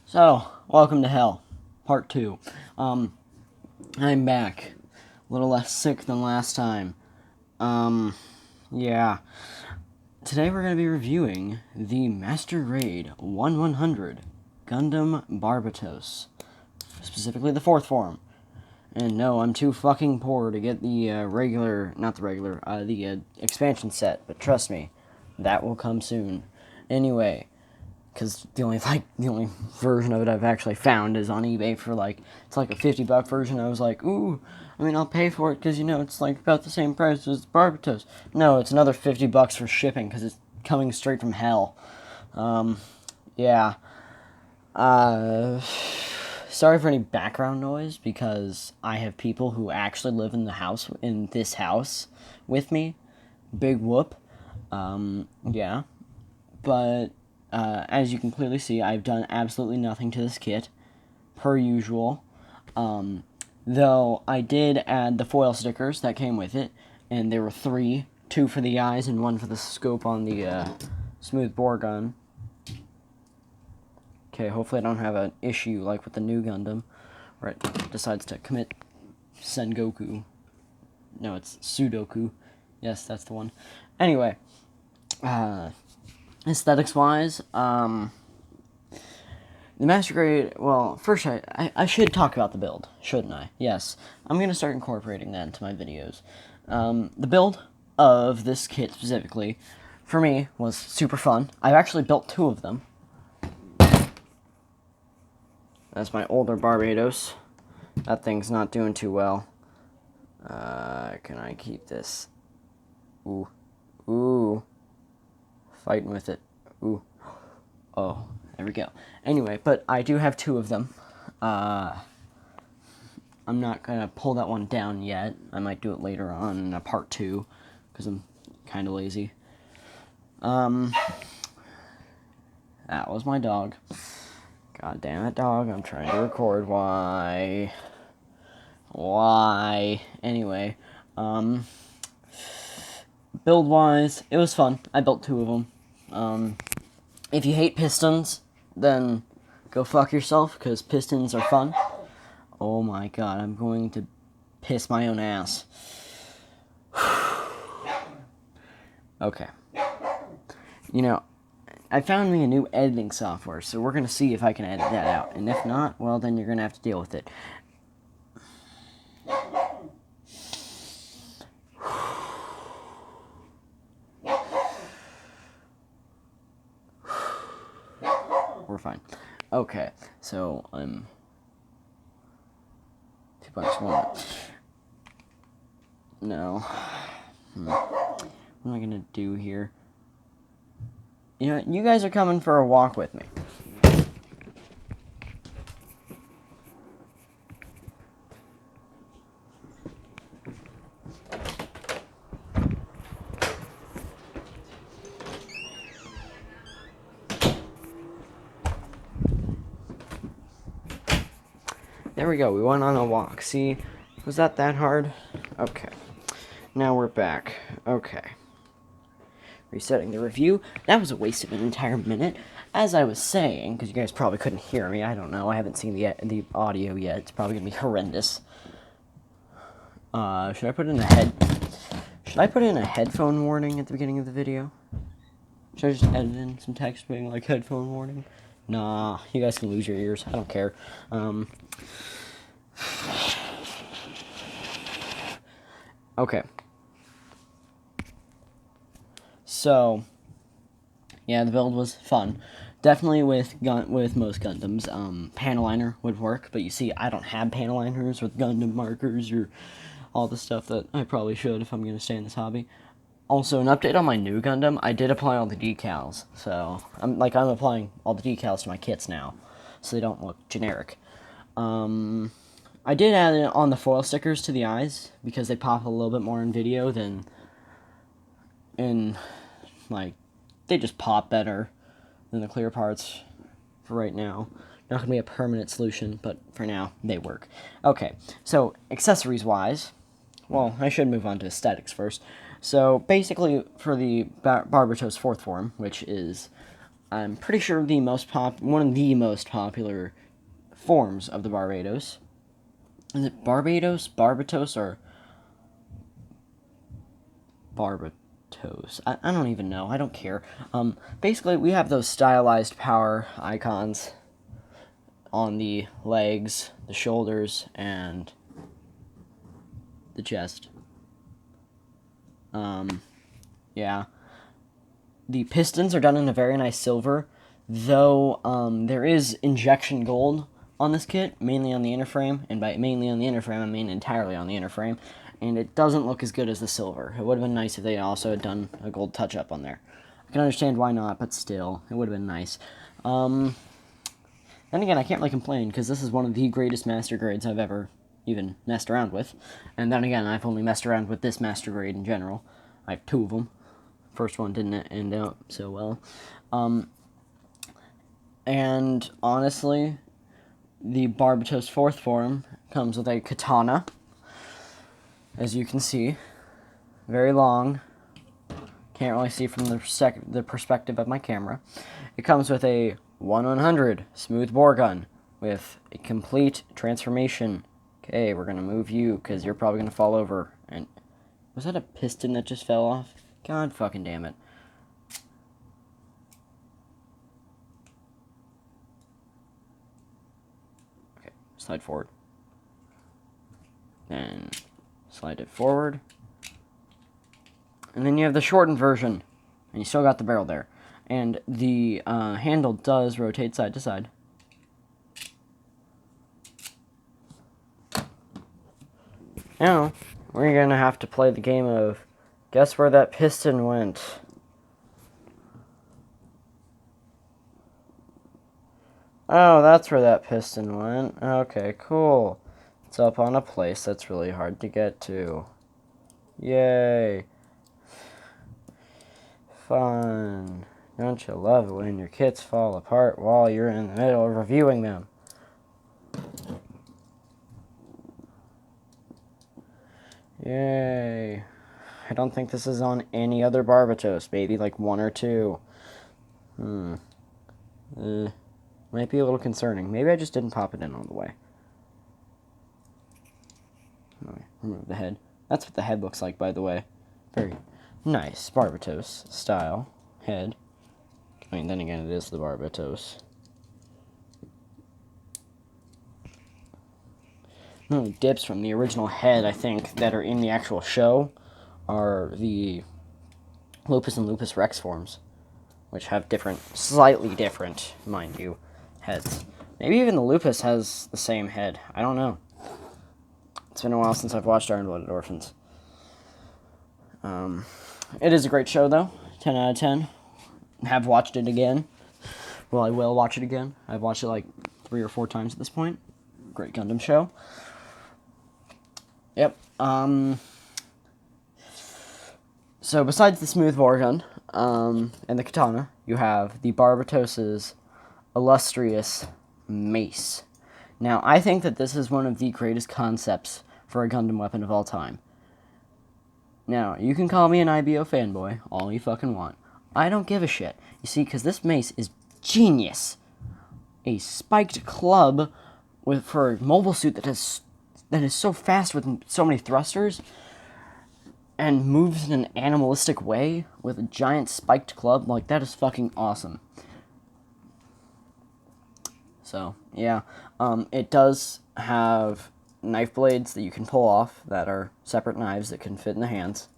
So, welcome to hell, part 2. I'm back. A little less sick than last time. Yeah. Today we're going to be reviewing the Master Grade 1/100 Gundam Barbatos. Specifically the 4th form. And no, I'm too fucking poor to get the the expansion set. But trust me, that will come soon. Anyway, because the only version of it I've actually found is on eBay for it's like a $50 version. I was like, ooh, I'll pay for it because it's like about the same price as Barbatos. No, it's another $50 for shipping because it's coming straight from hell. Yeah. Sorry for any background noise because I have people who actually live in this house with me. Big whoop. Yeah. But as you can clearly see, I've done absolutely nothing to this kit, per usual. Though I did add the foil stickers that came with it, and there were 3, 2 for the eyes and 1 for the scope on the smooth bore gun. Okay, hopefully I don't have an issue like with the new Gundam, where it decides to commit Sengoku. No, it's Sudoku. Yes, that's the one. Anyway, aesthetics-wise, the Master Grade, well, first I should talk about the build, shouldn't I? Yes, I'm going to start incorporating that into my videos. The build of this kit specifically, for me, was super fun. I've actually built 2 of them. That's my older Barbatos. That thing's not doing too well. Can I keep this? Ooh. Ooh. Fighting with it. Ooh. Oh, there we go. Anyway, but I do have 2 of them. I'm not gonna pull that one down yet. I might do it later on in a part 2, because I'm kind of lazy. That was my dog. God damn it, dog. I'm trying to record. Why? Anyway, build-wise, it was fun. I built 2 of them. If you hate pistons, then go fuck yourself, because pistons are fun. Oh my god, I'm going to piss my own ass. Okay. I found me a new editing software, so we're going to see if I can edit that out. And if not, well, then you're going to have to deal with it. We're fine. Okay, so I'm 2.1. No. What am I gonna do here? You guys are coming for a walk with me. There we go, we went on a walk. See, was that hard? Okay. Now we're back. Okay. Resetting the review. That was a waste of an entire minute. As I was saying, because you guys probably couldn't hear me, I don't know, I haven't seen the audio yet. It's probably gonna be horrendous. Should I put in a headphone warning at the beginning of the video? Should I just edit in some text being like headphone warning? Nah, you guys can lose your ears. I don't care. Okay. So, yeah, the build was fun. Definitely with most Gundams, panel liner would work, but you see, I don't have panel liners with Gundam markers or all the stuff that I probably should if I'm going to stay in this hobby. Also, an update on my new Gundam, I did apply all the decals, so I'm applying all the decals to my kits now, so they don't look generic. I did add on the foil stickers to the eyes, because they pop a little bit more in video than they just pop better than the clear parts for right now. Not going to be a permanent solution, but for now, they work. Okay, so accessories-wise, well, I should move on to aesthetics first. So, basically, for the Barbatos 4th form, which is I'm pretty sure one of the most popular forms of the Barbatos. Is it Barbatos, Barbatos, or Barbatos? I don't even know. I don't care. Basically, we have those stylized power icons on the legs, the shoulders, and the chest. Yeah. The pistons are done in a very nice silver, though there is injection gold on this kit, mainly on the inner frame, and by mainly on the inner frame, I mean entirely on the inner frame, and it doesn't look as good as the silver. It would have been nice if they also had done a gold touch-up on there. I can understand why not, but still, it would have been nice. Then again, I can't really complain, because this is one of the greatest master grades I've ever even messed around with. And then again, I've only messed around with this master grade in general. I have 2 of them. First one didn't end out so well. And honestly, the Barbatos 4th form comes with a katana, as you can see. Very long. Can't really see from the perspective of my camera. It comes with a 1/100 smooth bore gun with a complete transformation. Okay, we're going to move you because you're probably going to fall over. And was that a piston that just fell off? God fucking damn it. Okay, slide forward. Then slide it forward. And then you have the shortened version. And you still got the barrel there. And the handle does rotate side to side. Now, we're going to have to play the game of guess where that piston went. Oh, that's where that piston went. Okay, cool. It's up on a place that's really hard to get to. Yay. Fun. Don't you love it when your kits fall apart while you're in the middle of reviewing them? Yay. I don't think this is on any other Barbatos. Maybe like 1 or 2. Might be a little concerning. Maybe I just didn't pop it in all the way. Remove the head. That's what the head looks like, by the way. Very nice Barbatos style head. I mean, then again, it is the Barbatos. The only dips from the original head, I think, that are in the actual show are the Lupus and Lupus Rex forms, which have slightly different, mind you, heads. Maybe even the Lupus has the same head. I don't know. It's been a while since I've watched Iron-Blooded Orphans. It is a great show, though. 10 out of 10. Have watched it again. Well, I will watch it again. I've watched it like 3 or 4 times at this point. Great Gundam show. Yep. So besides the smooth bore gun and the katana, you have the Barbatos's illustrious mace. Now, I think that this is one of the greatest concepts for a Gundam weapon of all time. Now, you can call me an IBO fanboy all you fucking want. I don't give a shit. You see, because this mace is genius. A spiked club for a mobile suit that is so fast with so many thrusters and moves in an animalistic way with a giant spiked club. Like, that is fucking awesome. So, yeah. It does have knife blades that you can pull off that are separate knives that can fit in the hands.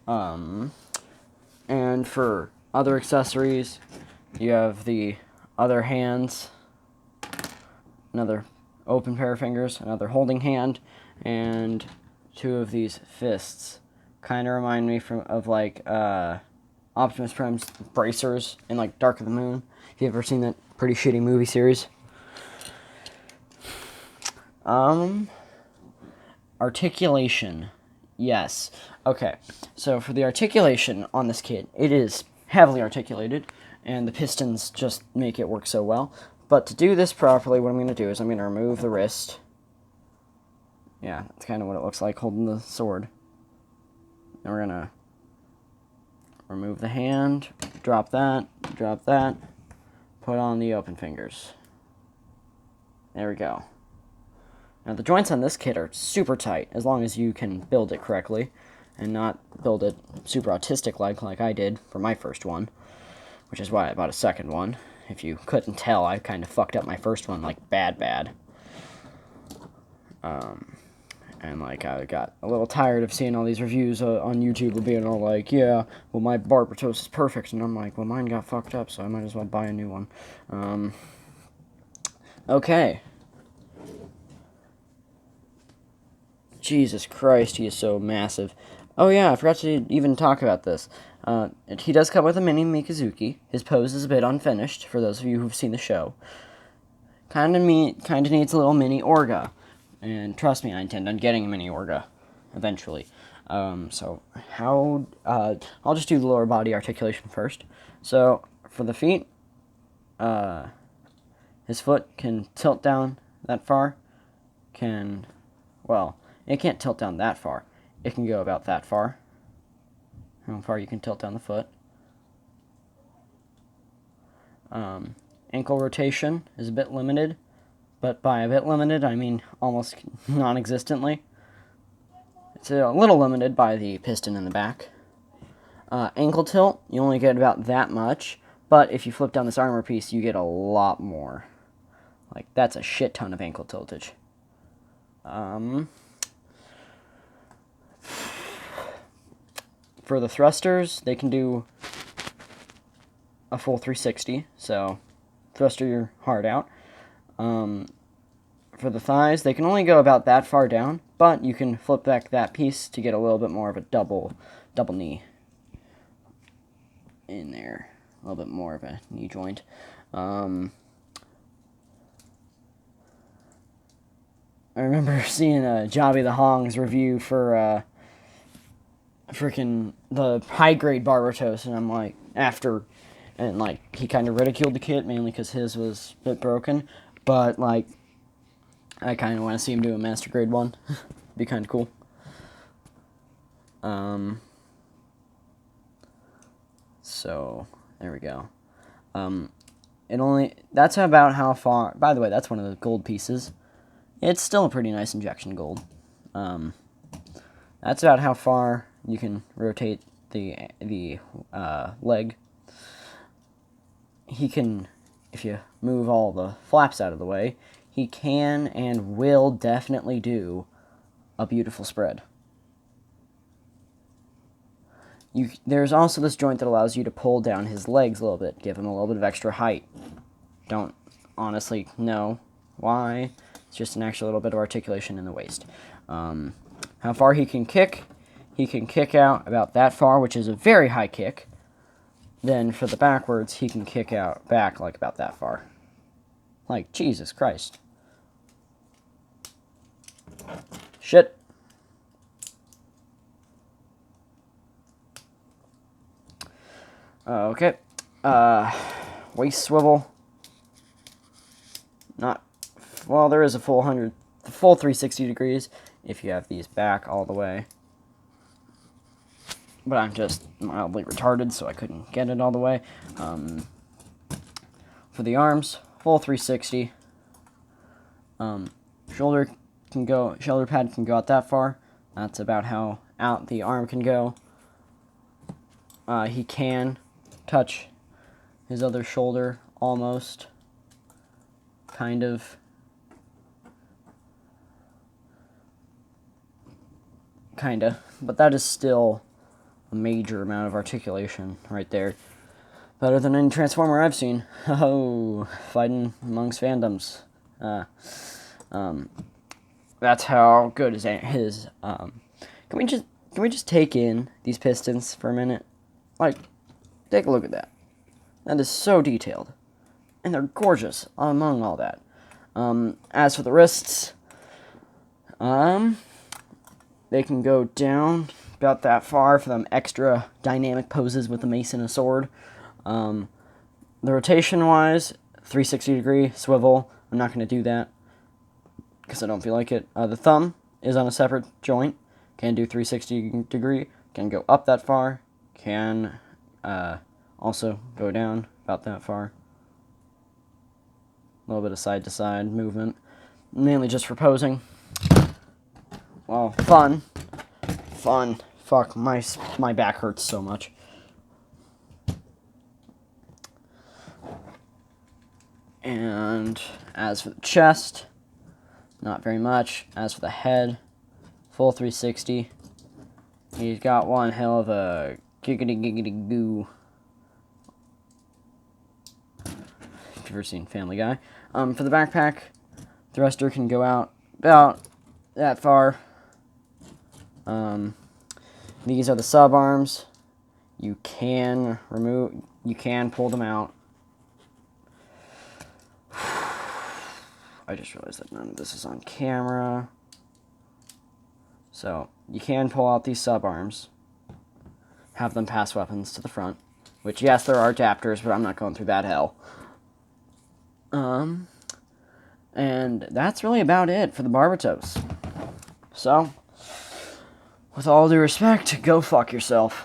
And for other accessories, you have the other hands, another open pair of fingers, another holding hand, and 2 of these fists. Kind of remind me of like Optimus Prime's bracers in like Dark of the Moon. If you've ever seen that pretty shitty movie series. Articulation. Yes. Okay. So for the articulation on this kit, it is heavily articulated, and the pistons just make it work so well. But to do this properly, what I'm going to do is I'm going to remove the wrist. Yeah, that's kind of what it looks like holding the sword. And we're going to remove the hand, drop that, put on the open fingers. There we go. Now the joints on this kit are super tight, as long as you can build it correctly, and not build it super autistic-like I did for my first one, which is why I bought a second one. If you couldn't tell, I kind of fucked up my first one, like, bad. And, like, I got a little tired of seeing all these reviews on YouTube of being all like, yeah, well, my Barbatos is perfect, and I'm like, well, mine got fucked up, so I might as well buy a new one. Okay. Jesus Christ, he is so massive. Oh yeah, I forgot to even talk about this. He does come with a mini Mikazuki. His pose is a bit unfinished, for those of you who've seen the show. Kinda needs a little mini Orga. And trust me, I intend on getting a mini Orga, eventually. So, I'll just do the lower body articulation first. So, for the feet, his foot can tilt down that far. It can't tilt down that far. It can go about that far. How far you can tilt down the foot. Ankle rotation is a bit limited, but by a bit limited, I mean almost non-existently. It's a little limited by the piston in the back. Ankle tilt, you only get about that much, but if you flip down this armor piece, you get a lot more. Like, that's a shit ton of ankle tiltage. For the thrusters, they can do a full 360, so thruster your heart out. For the thighs, they can only go about that far down, but you can flip back that piece to get a little bit more of a double knee in there. A little bit more of a knee joint. I remember seeing Jobby the Hong's review for freaking the high-grade Barbatos, and I'm like, he kind of ridiculed the kit, mainly because his was a bit broken, but, like, I kind of want to see him do a master grade one. Be kind of cool. So, there we go. That's about how far, by the way, that's one of the gold pieces. It's still a pretty nice injection gold. That's about how far you can rotate the leg. He can, if you move all the flaps out of the way, he can and will definitely do a beautiful spread. There's also this joint that allows you to pull down his legs a little bit, give him a little bit of extra height. Don't honestly know why. It's just an extra little bit of articulation in the waist. How far he can kick out about that far, which is a very high kick. Then for the backwards, he can kick out back like about that far. Like, Jesus Christ. Shit. Okay. Waist swivel. There is a full 360 degrees if you have these back all the way. But I'm just mildly retarded, so I couldn't get it all the way. For the arms, full 360. Shoulder pad can go out that far. That's about how out the arm can go. He can touch his other shoulder, almost. Kind of. Kinda. But that is still a major amount of articulation right there. Better than any Transformer I've seen. Oh, fighting amongst fandoms. That's how good his can we just take in these pistons for a minute? Like, take a look at that. That is so detailed. And they're gorgeous among all that. As for the wrists, they can go down about that far for them extra dynamic poses with a mace and a sword. The rotation-wise, 360 degree swivel. I'm not going to do that because I don't feel like it. The thumb is on a separate joint. Can do 360 degree. Can go up that far. Can also go down about that far. A little bit of side-to-side movement, mainly just for posing. Well, fun. Fuck, my back hurts so much. And as for the chest, not very much. As for the head, full 360. He's got one hell of a giggity goo. If you've ever seen Family Guy. For the backpack, thruster can go out about that far. These are the sub arms. You can pull them out. I just realized that none of this is on camera. So, you can pull out these sub arms. Have them pass weapons to the front. Which, yes, there are adapters, but I'm not going through that hell. And that's really about it for the Barbatos. So, with all due respect, go fuck yourself.